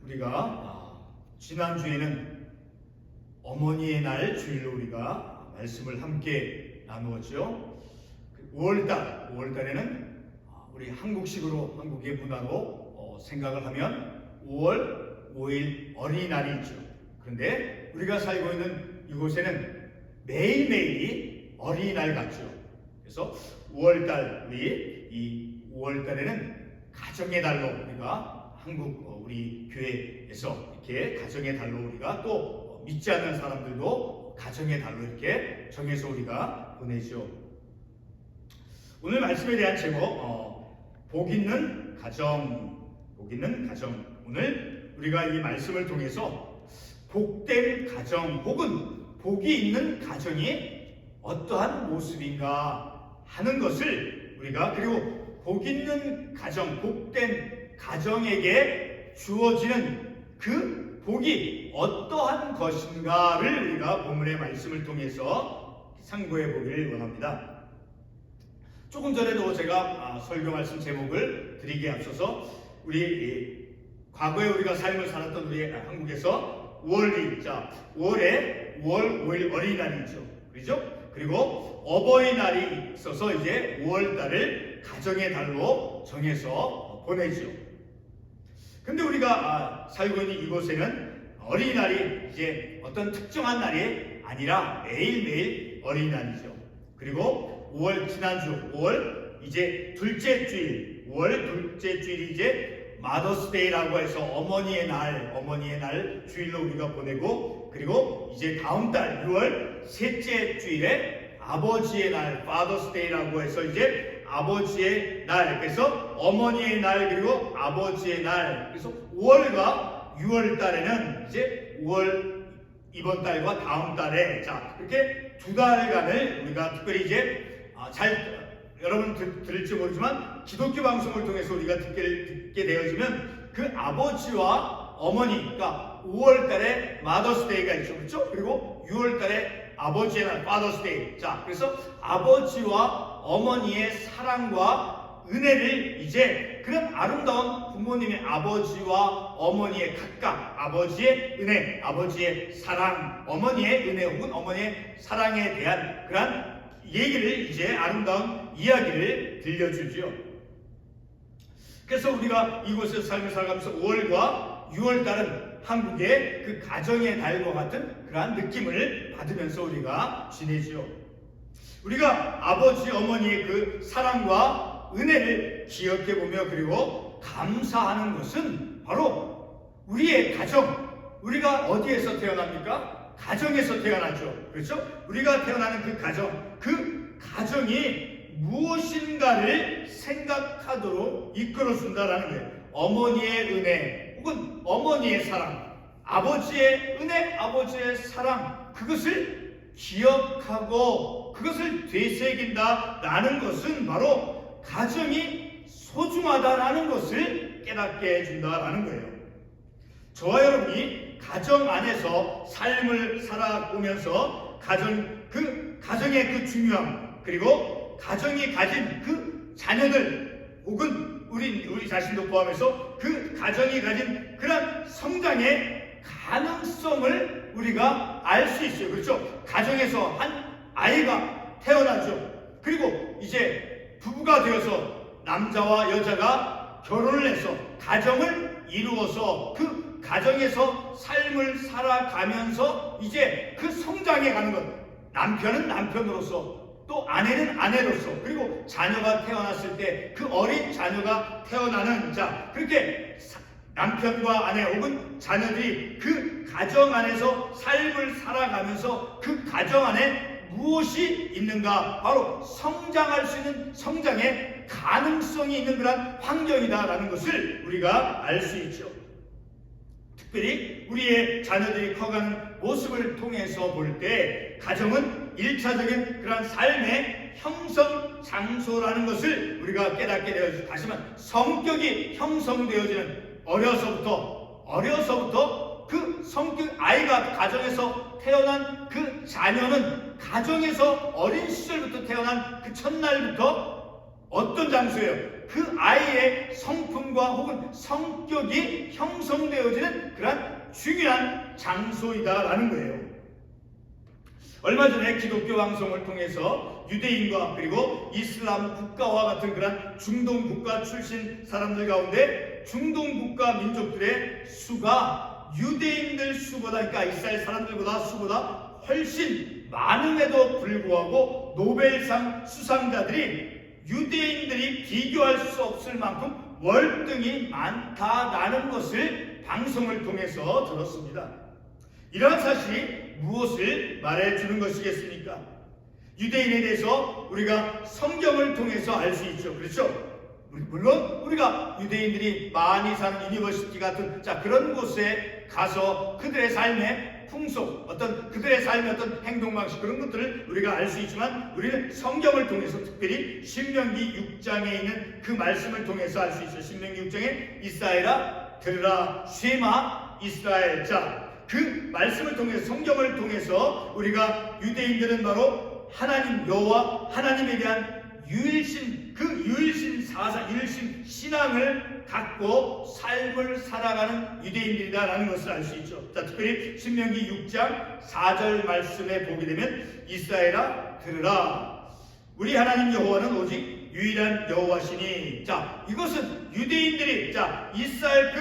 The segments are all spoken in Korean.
우리가 지난주에는 어머니의 날 주일로 우리가 말씀을 함께 나누었죠. 5월달에는 우리 한국식으로, 한국의 문화로 생각을 하면 5월 5일 어린이날이 있죠. 그런데 우리가 살고 있는 이곳에는 매일매일이 어린이날 같죠. 그래서 5월달, 이 5월달에는 가정의 달로 우리가 우리 교회에서 이렇게 가정의 달로 우리가 또 믿지 않는 사람들도 가정의 달로 이렇게 정해서 우리가 보내죠. 오늘 말씀에 대한 제목, 복 있는 가정, 복 있는 가정. 오늘 우리가 이 말씀을 통해서 복된 가정 혹은 복이 있는 가정이 어떠한 모습인가 하는 것을 우리가, 그리고 복 있는 가정, 복된 가정에게 주어지는 그 복이 어떠한 것인가를 우리가 본문의 말씀을 통해서 상고해 보기를 원합니다. 조금 전에도 제가 설교 말씀 제목을 드리기에 앞서서 과거에 우리가 삶을 살았던 우리 한국에서 5월에 5월 5일 어린이날이죠. 그렇죠? 그리고 어버이날이 있어서 이제 5월달을 가정의 달로 정해서 보내죠. 근데 우리가 살고 있는 이곳에는 어린이날이 이제 어떤 특정한 날이 아니라 매일매일 어린이날이죠. 그리고 5월 지난주 5월 이제 둘째 주일, 5월 둘째 주일이 이제 마더스데이라고 해서 어머니의 날 주일로 우리가 보내고, 그리고 이제 다음 달 6월 셋째 주일에 아버지의 날, 파더스데이라고 해서 이제 아버지의 날, 그래서 어머니의 날 그리고 아버지의 날. 그래서 5월과 6월 달에는 이제 5월 이번 달과 다음 달에 이렇게 두 달간을 우리가 특별히 이제 여러분 들을지 모르지만 기독교 방송을 통해서 우리가 듣게 되어지면 그 아버지와 어머니, 그러니까 5월 달에 마더스데이가 있죠. 그렇죠? 그리고 6월 달에 아버지의 날, 파더스데이. 그래서 아버지와 어머니의 사랑과 은혜를 이제 그런 아름다운 부모님의 아버지와 어머니의 각각 아버지의 은혜, 아버지의 사랑, 어머니의 은혜 혹은 어머니의 사랑에 대한 그런 얘기를 이제 아름다운 이야기를 들려주죠. 그래서 우리가 이곳에서 삶을 살아가면서 5월과 6월 달은 한국의 그 가정의 달과 같은 그러한 느낌을 받으면서 우리가 지내죠. 우리가 아버지, 어머니의 그 사랑과 은혜를 기억해보며 그리고 감사하는 것은 바로 우리의 가정, 우리가 어디에서 태어납니까? 가정에서 태어나죠. 그렇죠? 우리가 태어나는 그 가정이 무엇인가를 생각하도록 이끌어준다라는 거예요. 어머니의 은혜 혹은 어머니의 사랑, 아버지의 은혜, 아버지의 사랑, 그것을 기억하고 그것을 되새긴다라는 것은 바로 가정이 소중하다라는 것을 깨닫게 해준다라는 거예요. 저와 여러분이 가정 안에서 삶을 살아오면서 가정의 그 중요함, 그리고 가정이 가진 그 자녀들 혹은 우리 자신도 포함해서 그 가정이 가진 그런 성장의 가능성을 우리가 알 수 있어요. 그렇죠? 가정에서 한 아이가 태어나죠. 그리고 이제 부부가 되어서 남자와 여자가 결혼을 해서 가정을 이루어서 그 가정에서 삶을 살아가면서 이제 그 성장해 가는 것, 남편은 남편으로서 또 아내는 아내로서, 그리고 자녀가 태어났을 때 그 어린 자녀가 태어나는 그렇게 남편과 아내 혹은 자녀들이 그 가정 안에서 삶을 살아가면서 그 가정 안에 무엇이 있는가? 바로 성장할 수 있는 성장의 가능성이 있는 그런 환경이다라는 것을 우리가 알 수 있죠. 특별히 우리의 자녀들이 커가는 모습을 통해서 볼 때 가정은 1차적인 그런 삶의 형성 장소라는 것을 우리가 깨닫게 되어지죠. 다시 말해 성격이 형성되어지는 어려서부터 그 성격, 아이가 가정에서 태어난 그 자녀는 가정에서 어린 시절부터 태어난 그 첫날부터 어떤 장소예요? 그 아이의 성품과 혹은 성격이 형성되어지는 그러한 중요한 장소이다라는 거예요. 얼마 전에 기독교 방송을 통해서 유대인과 그리고 이슬람 국가와 같은 그런 중동 국가 출신 사람들 가운데 중동 국가 민족들의 수가 유대인들 수보다, 그러니까 이스라엘 사람들보다 수보다 훨씬 많음에도 불구하고 노벨상 수상자들이 유대인들이 비교할 수 없을 만큼 월등히 많다라는 것을 방송을 통해서 들었습니다. 이러한 사실이 무엇을 말해주는 것이겠습니까? 유대인에 대해서 우리가 성경을 통해서 알 수 있죠. 그렇죠? 물론 우리가 유대인들이 많이 사는 유니버시티 같은 그런 곳에 가서 그들의 삶의 풍속, 그들의 삶의 어떤 행동 방식, 그런 것들을 우리가 알 수 있지만 우리는 성경을 통해서, 특별히 신명기 6장에 있는 그 말씀을 통해서 알 수 있어요. 신명기 6장에 이스라엘아 들으라 쉐마 이스라엘. 그 말씀을 통해서, 성경을 통해서 우리가 유대인들은 바로 하나님 여호와 하나님에 대한 유일신, 그 유일신 사상, 유일신 신앙을 갖고 삶을 살아가는 유대인들이다라는 것을 알 수 있죠. 특별히 신명기 6장 4절 말씀에 보게 되면 이스라엘아 들으라 우리 하나님 여호와는 오직 유일한 여호와시니. 이것은 유대인들이 이스라엘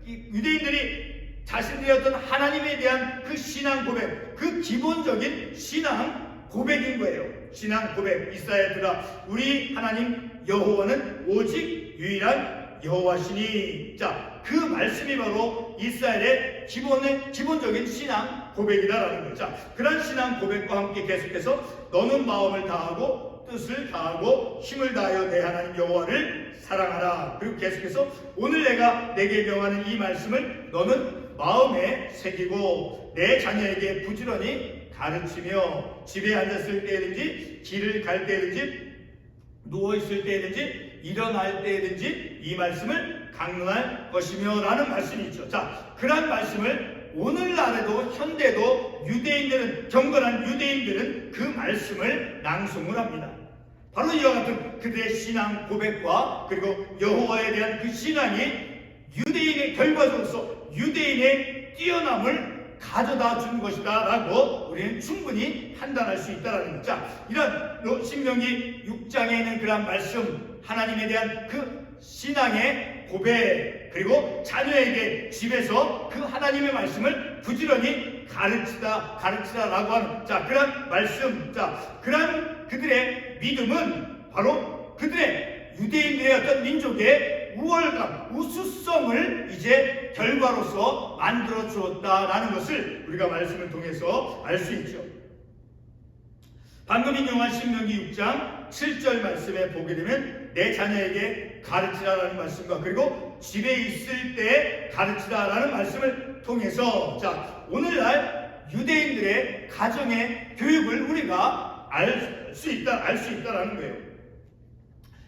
유대인들이 자신들의 어떤 하나님에 대한 그 신앙 고백, 그 기본적인 신앙 고백인 거예요. 신앙 고백. 이스라엘들아 우리 하나님 여호와는 오직 유일한 여호와시니. 그 말씀이 바로 이스라엘의 기본적인 신앙 고백이다라는 거죠. 그런 신앙 고백과 함께 계속해서 너는 마음을 다하고 뜻을 다하고 힘을 다하여 내 하나님 여호와를 사랑하라. 그리고 계속해서 오늘 내가 내게 명하는 이 말씀을 너는 마음에 새기고 내 자녀에게 부지런히 가르치며 집에 앉았을 때든지 길을 갈 때든지 누워있을 때든지 일어날 때든지 이 말씀을 강론할 것이며 라는 말씀이 있죠. 그러한 말씀을 오늘날에도 현대도 유대인들은, 경건한 유대인들은 그 말씀을 낭송을 합니다. 바로 이와 같은 그들의 신앙 고백과 그리고 여호와에 대한 그 신앙이 유대인의 결과적으로서 유대인의 뛰어남을 가져다 준 것이다 라고 우리는 충분히 판단할 수 있다는 거죠. 이런 신명기 6장에 있는 그런 말씀, 하나님에 대한 그 신앙의 고백, 그리고 자녀에게 집에서 그 하나님의 말씀을 부지런히 가르치다라고 하는 그런 말씀, 그런 그들의 믿음은 바로 그들의 유대인들의 어떤 민족의 우월감, 우수성을 이제 결과로서 만들어 주었다라는 것을 우리가 말씀을 통해서 알 수 있죠. 방금 인용한 신명기 6장 7절 말씀에 보게 되면 내 자녀에게 가르치라라는 말씀과 그리고 집에 있을 때 가르치라라는 말씀을 통해서 오늘날 유대인들의 가정의 교육을 우리가 알 수 있다라는 거예요.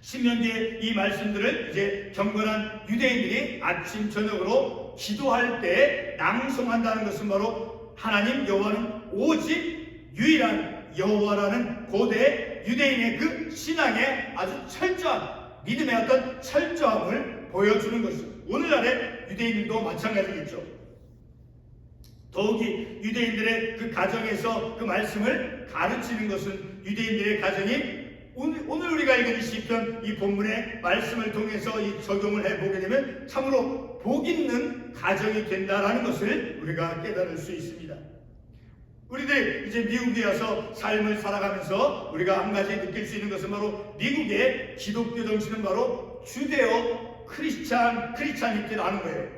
신명기의 이 말씀들을 이제 경건한 유대인들이 아침 저녁으로 기도할 때 낭송한다는 것은 바로 하나님 여호와는 오직 유일한 여호와라는 고대 유대인의 그 신앙의 아주 철저한 믿음의 어떤 철저함을 보여주는 것이죠. 오늘날의 유대인들도 마찬가지겠죠. 더욱이 유대인들의 그 가정에서 그 말씀을 가르치는 것은 유대인들의 가정이 오늘 우리가 읽은 이 시편 이 본문의 말씀을 통해서 이 적용을 해보게 되면 참으로 복 있는 가정이 된다라는 것을 우리가 깨달을 수 있습니다. 우리들 이제 미국에 와서 삶을 살아가면서 우리가 한 가지 느낄 수 있는 것은 바로 미국의 기독교 정신은 바로 주데오 크리스찬이티라는 거예요.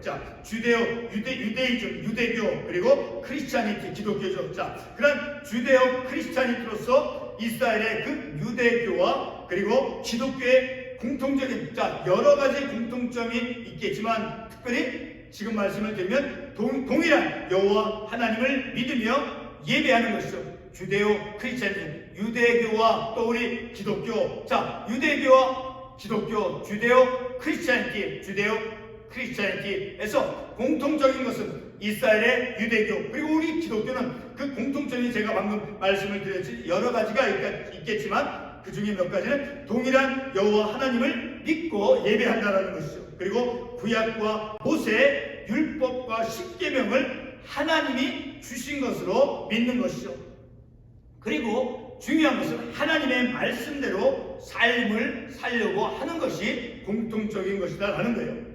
유대이즘, 유대교, 그리고 크리스찬이티, 기독교죠. 그런 주데오 크리스찬이티로서 이스라엘의 그 유대교와 그리고 기독교의 공통적인 여러 가지 공통점이 있겠지만 특별히 지금 말씀을 드리면 동일한 여호와 하나님을 믿으며 예배하는 것이죠. 주데오 크리스찬이즘, 유대교와 또 우리 기독교. 유대교와 기독교, 주데오 크리스찬이티에서 공통적인 것은 이스라엘의 유대교 그리고 우리 기독교는 그 공통점이 제가 방금 말씀을 드렸지 여러 가지가 있겠지만 그 중에 몇 가지는 동일한 여호와 하나님을 믿고 예배한다라는 것이죠. 그리고 구약과 모세 율법과 십계명을 하나님이 주신 것으로 믿는 것이죠. 그리고 중요한 것은 하나님의 말씀대로 삶을 살려고 하는 것이 공통적인 것이다라는 거예요.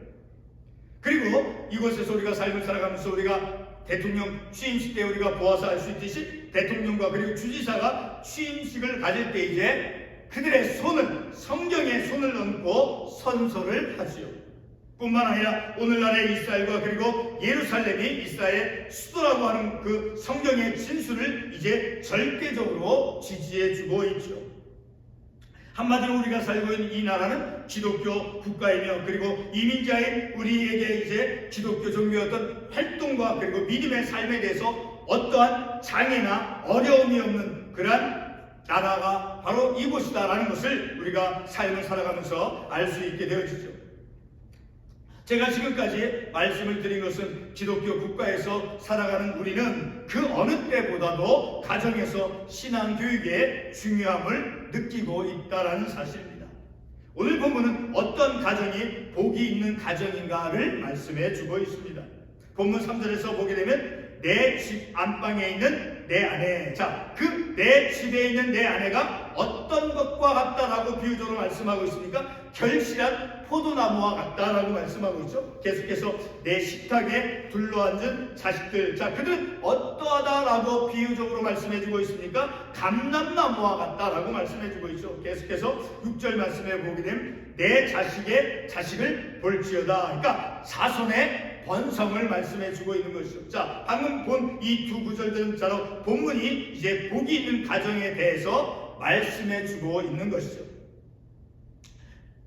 그리고 이곳에서 우리가 삶을 살아가면서 우리가 대통령 취임식 때 우리가 보아서 알 수 있듯이 대통령과 그리고 주지사가 취임식을 가질 때 이제 그들의 손을 성경에 손을 얹고 선서를 하지요. 뿐만 아니라 오늘날의 이스라엘과 그리고 예루살렘이 이스라엘의 수도라고 하는 그 성경의 진술을 이제 절대적으로 지지해주고 있죠. 한마디로 우리가 살고 있는 이 나라는 기독교 국가이며 그리고 이민자인 우리에게 이제 기독교 종교의 어떤 활동과 그리고 믿음의 삶에 대해서 어떠한 장애나 어려움이 없는 그러한 나라가 바로 이곳이다라는 것을 우리가 삶을 살아가면서 알 수 있게 되어지죠. 제가 지금까지 말씀을 드린 것은 기독교 국가에서 살아가는 우리는 그 어느 때보다도 가정에서 신앙교육의 중요함을 느끼고 있다는 사실입니다. 오늘 본문은 어떤 가정이 복이 있는 가정인가를 말씀해 주고 있습니다. 본문 3절에서 보게 되면 내 집 안방에 있는 내 아내, 자, 그 내 집에 있는 내 아내가 어떤 것과 같다라고 비유적으로 말씀하고 있습니까? 결실한 포도나무와 같다라고 말씀하고 있죠. 계속해서 내 식탁에 둘러앉은 자식들, 자, 그들은 어떠하다라고 비유적으로 말씀해주고 있습니까? 감람나무와 같다라고 말씀해주고 있죠. 계속해서 6절 말씀해 보게 되면 내 자식의 자식을 볼지어다. 그러니까 자손의 번성을 말씀해주고 있는 것이죠. 자, 방금 본 이 두 구절들은 바로 본문이 이제 복이 있는 가정에 대해서 말씀해주고 있는 것이죠.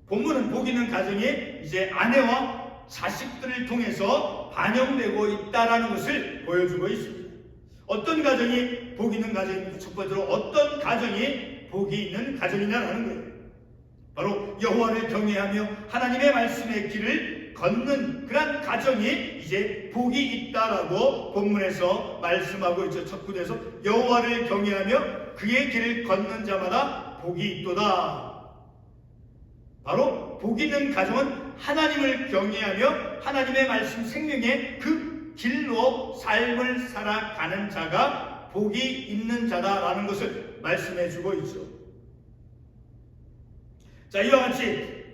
본문은 복 있는 가정이 이제 아내와 자식들을 통해서 반영되고 있다라는 것을 보여주고 있습니다. 어떤 가정이 복 있는 가정입니까? 첫 번째로 어떤 가정이 복이 있는 가정이냐라는 거예요. 바로 여호와를 경외하며 하나님의 말씀의 길을 걷는 그런 가정이 이제 복이 있다라고 본문에서 말씀하고 있죠. 첫 구절에서 여호와를 경외하며 그의 길을 걷는 자마다 복이 있도다. 바로 복 있는 가정은 하나님을 경외하며 하나님의 말씀 생명의 그 길로 삶을 살아가는 자가 복이 있는 자다라는 것을 말씀해 주고 있죠. 자, 이와 같이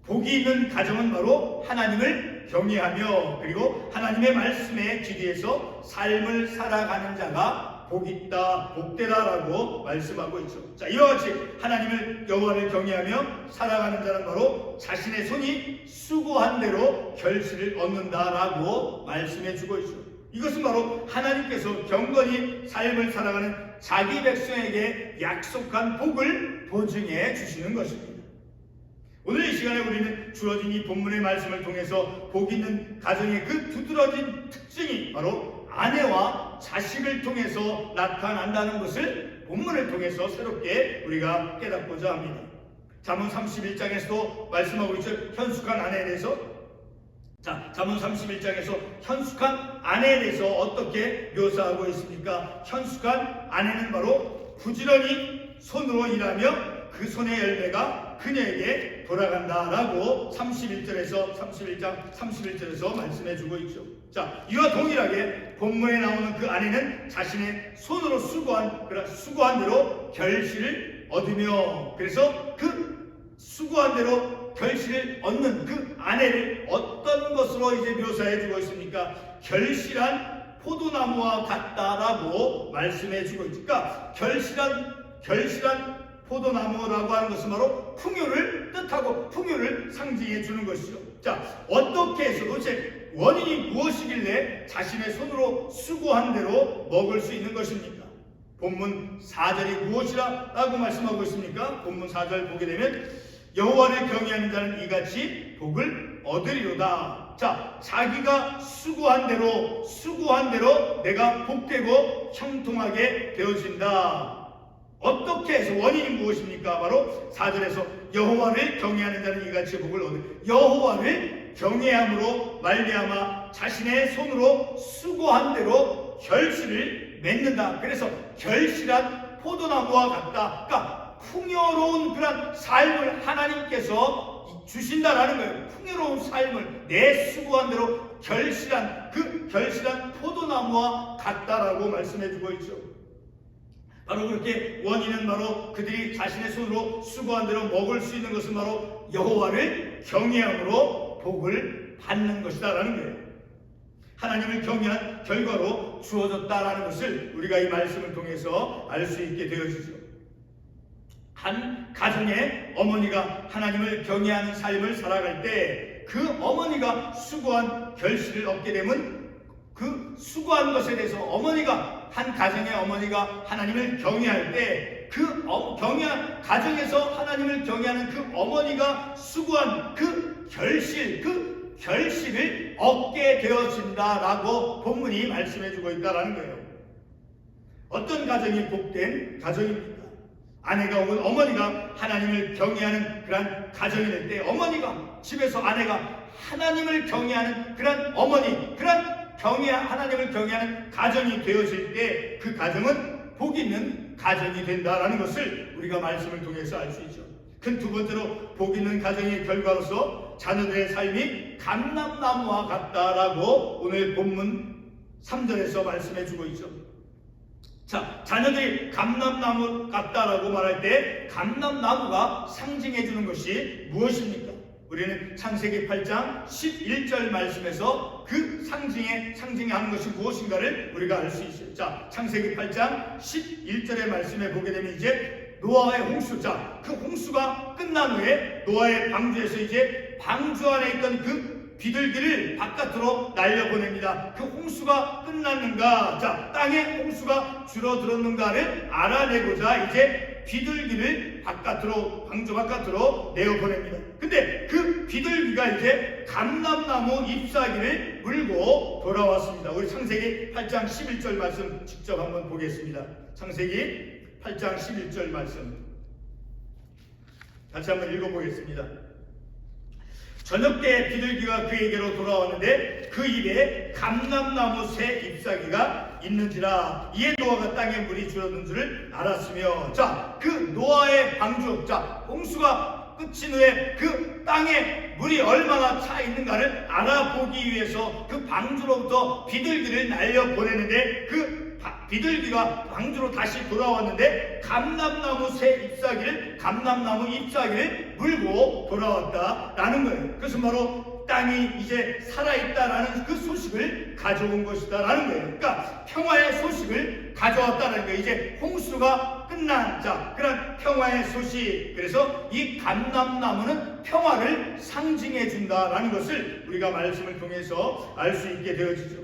복이 있는 가정은 바로 하나님을 경외하며 그리고 하나님의 말씀에 기대해서 삶을 살아가는 자가 복이 있다, 복되다라고 말씀하고 있죠. 자, 이와 같이 하나님을 여호와를 경외하며 살아가는 자는 바로 자신의 손이 수고한 대로 결실을 얻는다라고 말씀해 주고 있죠. 이것은 바로 하나님께서 경건히 삶을 살아가는 자기 백성에게 약속한 복을 보증해 주시는 것입니다. 오늘 이 시간에 우리는 주어진 이 본문의 말씀을 통해서 복 있는 가정의 그 두드러진 특징이 바로 아내와 자식을 통해서 나타난다는 것을 본문을 통해서 새롭게 우리가 깨닫고자 합니다. 잠언 31장에서도 말씀하고 있죠. 현숙한 아내에 대해서. 자, 잠언 31장에서 현숙한 아내에 대해서 어떻게 묘사하고 있습니까? 현숙한 아내는 바로 부지런히 손으로 일하며 그 손의 열매가 그녀에게 돌아간다라고 31장 31절에서 말씀해주고 있죠. 자, 이와 동일하게 본문에 나오는 그 아내는 자신의 손으로 수고한 대로 결실을 얻으며, 그래서 그 수고한 대로 결실을 얻는 그 아내를 어떤 것으로 이제 묘사해주고 있습니까? 결실한 포도나무와 같다라고 말씀해주고 있으니까 결실한 포도나무라고 하는 것은 바로 풍요를 뜻하고 풍요를 상징해 주는 것이죠. 자, 어떻게 해서 도대체 원인이 무엇이길래 자신의 손으로 수고한 대로 먹을 수 있는 것입니까? 본문 4절이 무엇이라고 말씀하고 있습니까? 본문 4절 보게 되면 여호와를 경외하는 자는 이같이 복을 얻으리로다. 자, 자기가 수고한 대로 내가 복되고 형통하게 되어진다. 어떻게 해서 원인이 무엇입니까? 바로 4절에서 여호와를 경외하는 자는 이같이 복을 얻으리. 여호와를 경외함으로 말미암아 자신의 손으로 수고한 대로 결실을 맺는다. 그래서 결실한 포도나무와 같다. 그러니까 풍요로운 그런 삶을 하나님께서 주신다라는 거예요. 풍요로운 삶을 내 수고한 대로 결실한 그 결실한 포도나무와 같다라고 말씀해주고 있죠. 바로 그렇게 원인은 바로 그들이 자신의 손으로 수고한 대로 먹을 수 있는 것은 바로 여호와를 경외함으로 복을 받는 것이다라는 거예요. 하나님을 경외한 결과로 주어졌다라는 것을 우리가 이 말씀을 통해서 알 수 있게 되어지죠. 한 가정의 어머니가 하나님을 경외하는 삶을 살아갈 때 그 어머니가 수고한 결실을 얻게 되면 그 수고한 것에 대해서 한 가정의 어머니가 하나님을 경외할 때 그 경외한 가정에서 하나님을 경외하는 그 어머니가 수고한 그 결실을 얻게 되어진다라고 본문이 말씀해주고 있다라는 거예요. 어떤 가정이 복된 가정입니까? 아내가 혹은 어머니가 하나님을 경외하는 그런 가정이 될 때, 어머니가 집에서 아내가 하나님을 경외하는 그런 어머니, 하나님을 경외하는 가정이 되어질 때 그 가정은 복 있는 가정이 된다라는 것을 우리가 말씀을 통해서 알 수 있죠. 큰 두 번째로 복 있는 가정의 결과로서 자녀들의 삶이 감람나무와 같다라고 오늘 본문 3절에서 말씀해주고 있죠. 자, 자녀들이 감람나무 같다라고 말할 때 감람나무가 상징해주는 것이 무엇입니까? 우리는 창세기 8장 11절 말씀에서 그 상징하는 것이 무엇인가를 우리가 알 수 있어요. 자, 창세기 8장 11절의 말씀에 보게 되면 이제 노아의 홍수, 그 홍수가 끝난 후에 노아의 방주에서 이제 방주 안에 있던 그 비둘기를 바깥으로 날려보냅니다. 그 홍수가 끝났는가, 땅에 홍수가 줄어들었는가를 알아내고자 이제 비둘기를 방주 바깥으로 내어보냅니다. 근데 그 비둘기가 이제 감람나무 잎사귀를 물고 돌아왔습니다. 우리 창세기 8장 11절 말씀 직접 한번 보겠습니다. 창세기 8장 11절 말씀 같이 한번 읽어보겠습니다. 저녁때 비둘기가 그에게로 돌아왔는데 그 입에 감람나무 새 잎사귀가 있는지라 이에 노아가 땅에 물이 줄어든 줄을 알았으며, 그 노아의 방주, 홍수가 끝인 후에 그 땅에 물이 얼마나 차 있는가를 알아보기 위해서 그 방주로부터 비둘기를 날려보내는데 그 비둘기가 방주로 다시 돌아왔는데 감람나무 잎사귀를 물고 돌아왔다라는 거예요. 그것은 바로 땅이 이제 살아있다라는 그 소식을 가져온 것이다라는 거예요. 그러니까 평화의 소식을 가져왔다는 거예요. 이제 홍수가 끝난 그런 평화의 소식. 그래서 이 감람나무는 평화를 상징해 준다라는 것을 우리가 말씀을 통해서 알 수 있게 되어지죠.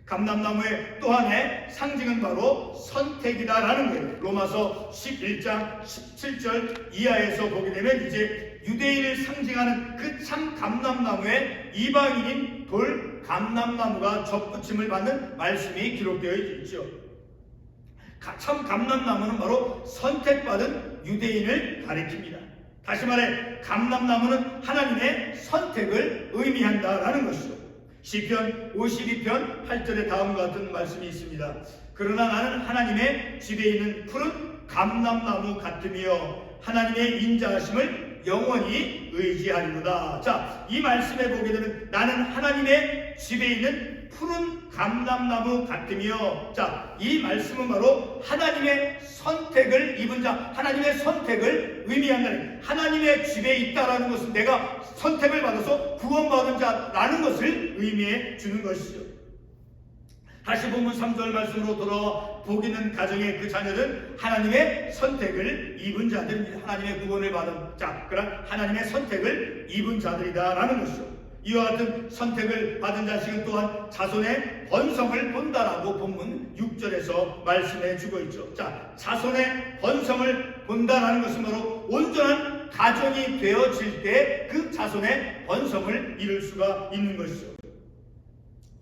감람나무의 또 하나의 상징은 바로 선택이다라는 거예요. 로마서 11장 17절 이하에서 보게 되면 이제 유대인을 상징하는 그 참 감람나무에 이방인인 돌 감람나무가 접붙임을 받는 말씀이 기록되어 있죠. 참 감람나무는 바로 선택받은 유대인을 가리킵니다. 다시 말해 감람나무는 하나님의 선택을 의미한다라는 것이죠. 시편 52편 8절에 다음과 같은 말씀이 있습니다. 그러나 나는 하나님의 집에 있는 푸른 감람나무 같으며 하나님의 인자하심을 영원히 의지하리로다. 이 말씀에 보게 되면 나는 하나님의 집에 있는 푸른 감람나무 같으며, 이 말씀은 바로 하나님의 선택을 입은 자, 하나님의 선택을 의미한다는, 하나님의 집에 있다라는 것은 내가 선택을 받아서 구원받은 자라는 것을 의미해 주는 것이죠. 다시 본문 3절 말씀으로 돌아와 복 있는 가정의 그 자녀는 하나님의 선택을 입은 자들입니다. 하나님의 구원을 받은 자, 그런 하나님의 선택을 입은 자들이다라는 것이죠. 이와 같은 선택을 받은 자식은 또한 자손의 번성을 본다라고 본문 6절에서 말씀해 주고 있죠. 자손의 번성을 본다라는 것은 바로 온전한 가정이 되어질 때 그 자손의 번성을 이룰 수가 있는 것이죠.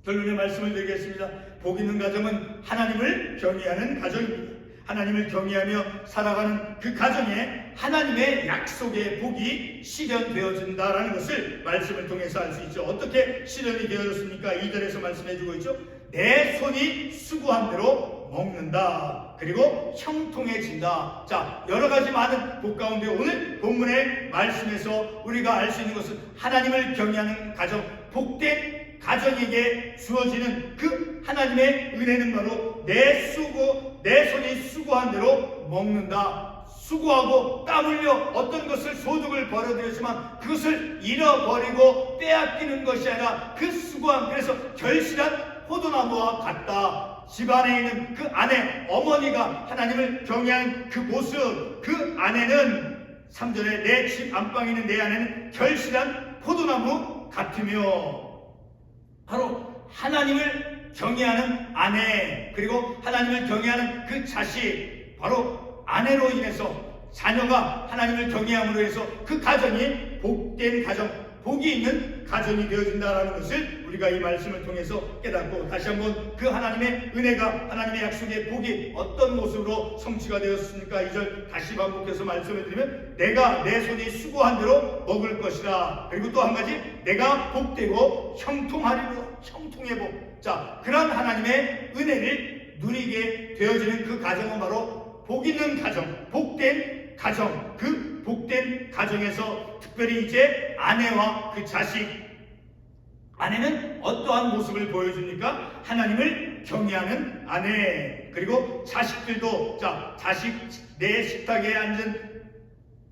결론의 말씀을 드리겠습니다. 복 있는 가정은 하나님을 경외하는 가정입니다. 하나님을 경외하며 살아가는 그 가정에 하나님의 약속의 복이 실현되어진다라는 것을 말씀을 통해서 알 수 있죠. 어떻게 실현이 되어졌습니까? 2절에서 말씀해주고 있죠. 내 손이 수고한 대로 먹는다. 그리고 형통해진다. 자, 여러 가지 많은 복 가운데 오늘 본문의 말씀에서 우리가 알 수 있는 것은 하나님을 경외하는 가정, 복된 가정에게 주어지는 그 하나님의 은혜는 바로 내 손이 수고한 대로 먹는다. 수고하고 땀 흘려 어떤 것을 소득을 벌어들였지만 그것을 잃어버리고 빼앗기는 것이 아니라 그 수고함, 그래서 결실한 포도나무와 같다. 집안에 있는 그 아내, 어머니가 하나님을 경외하는 그 모습, 그 아내는 3절에 내 집 안방에 있는 내 아내는 결실한 포도나무 같으며, 바로 하나님을 경외하는 아내, 그리고 하나님을 경외하는 그 자식, 바로 아내로 인해서 자녀가 하나님을 경외함으로 해서 그 가정이 복된 가정, 복이 있는 가정이 되어진다라는 것을 우리가 이 말씀을 통해서 깨닫고 다시 한번 그 하나님의 은혜가, 하나님의 약속의 복이 어떤 모습으로 성취가 되었습니까? 2절 다시 반복해서 말씀을 드리면 내가 내 손이 수고한 대로 먹을 것이라. 그리고 또 한 가지, 내가 복되고 형통하리로다. 형통의 복. 자, 그런 하나님의 은혜를 누리게 되어지는 그 가정은 바로 복 있는 가정, 복된 가정. 그 복된 가정에서 특별히 이제 아내와 그 자식, 아내는 어떠한 모습을 보여줍니까? 하나님을 경외하는 아내. 그리고 자식들도, 자, 자식, 내 식탁에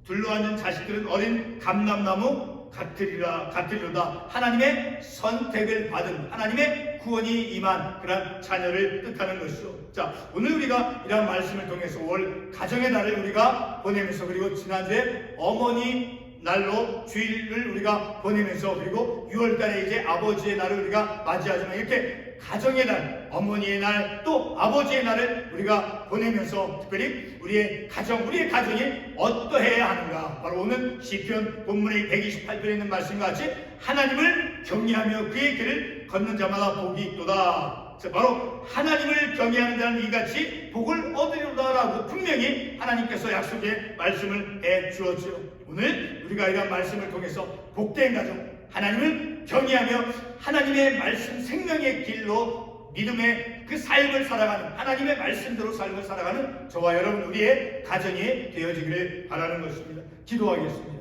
둘러앉은 자식들은 어린 감람나무 같으리로다. 하나님의 선택을 받은, 하나님의 구원이 임한 그런 자녀를 뜻하는 것이죠. 자, 오늘 우리가 이러한 말씀을 통해서 올 가정의 날을 우리가 보내면서, 그리고 지난주에 어머니 날로 주일을 우리가 보내면서, 그리고 6월달에 이제 아버지의 날을 우리가 맞이하지만, 이렇게 가정의 날, 어머니의 날, 또 아버지의 날을 우리가 보내면서 특별히 우리의 가정이 어떠해야 하는가, 바로 오늘 시편 본문의 128편에 있는 말씀과 같이 하나님을 경외하며 그의 길을 걷는 자마다 복이 있도다. 바로 하나님을 경외하는 자는 이같이 복을 얻으리로다라고 분명히 하나님께서 약속의 말씀을 해주었죠. 오늘 우리가 이런 말씀을 통해서 복된 가정, 하나님을 경외하며 하나님의 말씀, 생명의 길로 믿음의 그 삶을 살아가는, 하나님의 말씀대로 삶을 살아가는 저와 여러분 우리의 가정이 되어지기를 바라는 것입니다. 기도하겠습니다.